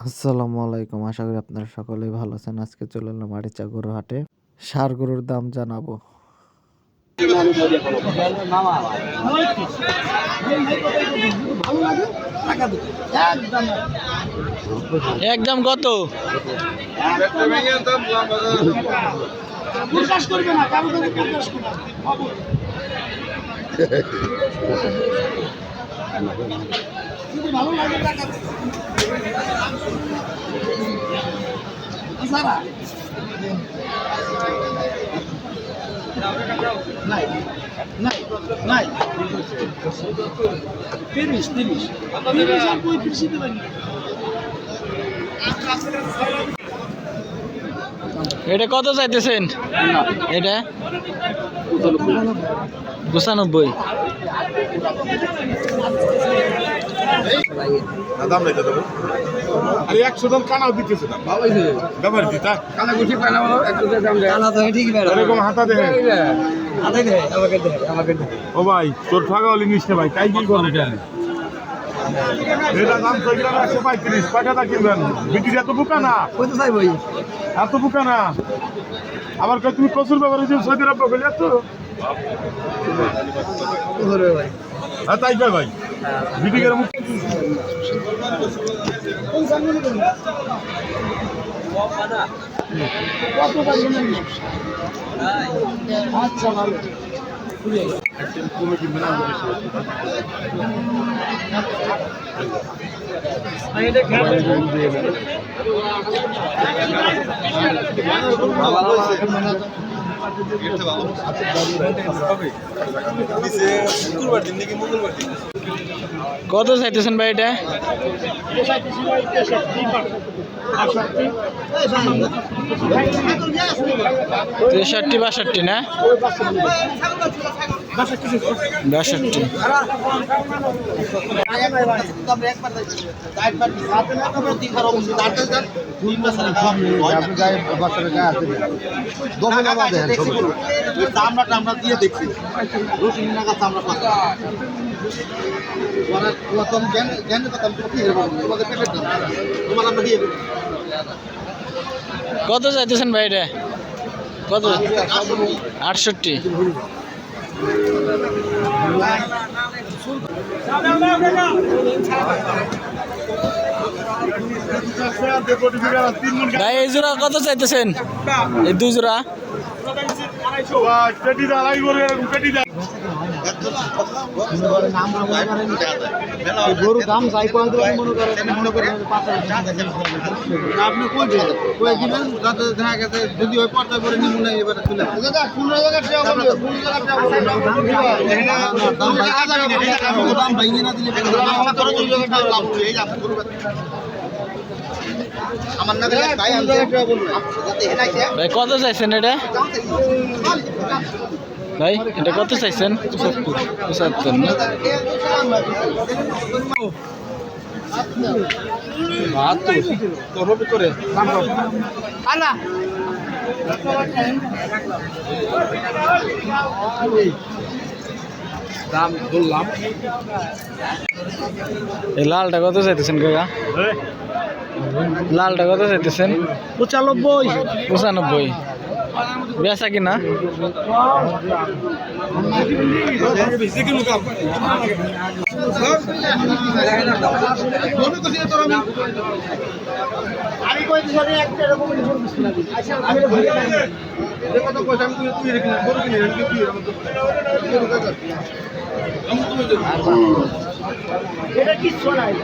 আসসালামু আলাইকুম। আশা করি আপনারা সকলেই ভালো আছেন। আজকে চলে এলাম আরিচা গরুর হাটে। ষাঁড় গরুর দাম জানাবো। একদম কত? ভালো লাগে টাকা নাই নাই নাই 30 আর 35 দিতে পারি। এটা কত চাইতেছেন? এটা 95। দাম নাই দাদা আরে 100 দাম কানাও দিতেছে না ভালোই ব্যবহার দিতা কানা গুছি কানা বলো 100 দাম দেয় কানা তো ঠিক বের এরকম হাতা দেখে হাতে দে আমাকে দে ও ভাই তোর টাকা হলি নিস না ভাই তাই কি করব এটা দাম তো গেল 135 কয় টাকা কিনবেন বিক্রি এত বুকা না কত চাই ভাই এত বুকা না আবার কই তুমি কসুর ব্যবহার যে সৌদি আরব গেলে এত ওরে ভাই হ্যাঁ তাই কয় ভাই বিক্রি করে মুখ আচ্ছা ভালো কমে কিনবে না কত চাইতেছেন ভাই এটা? 63-62 না? 62। আমরা দিয়ে দেখছি কত চাইতেছেন ভাই এটা? কত? 68। ভাই এই জোড়া কত চাইতেছেন? এই 2 জোড়া গরুর দাম যাই মনে করেন আপনি কই দিবেন দেখা গেছে যদি ওই পর্দা করে নিমু না এবারে তুলে দাম ভাইয়ে না দিলে আমার না ভাই ভাই কত চাইছেন এটা? ভাই এটা কত চাইছেন? 75 না? দাম বললাম এই লালটা কত চাইতেছেন কাকা? লালটা কত চাইতেছেন? 95। বেচা কিনা? এটা কি শোনায়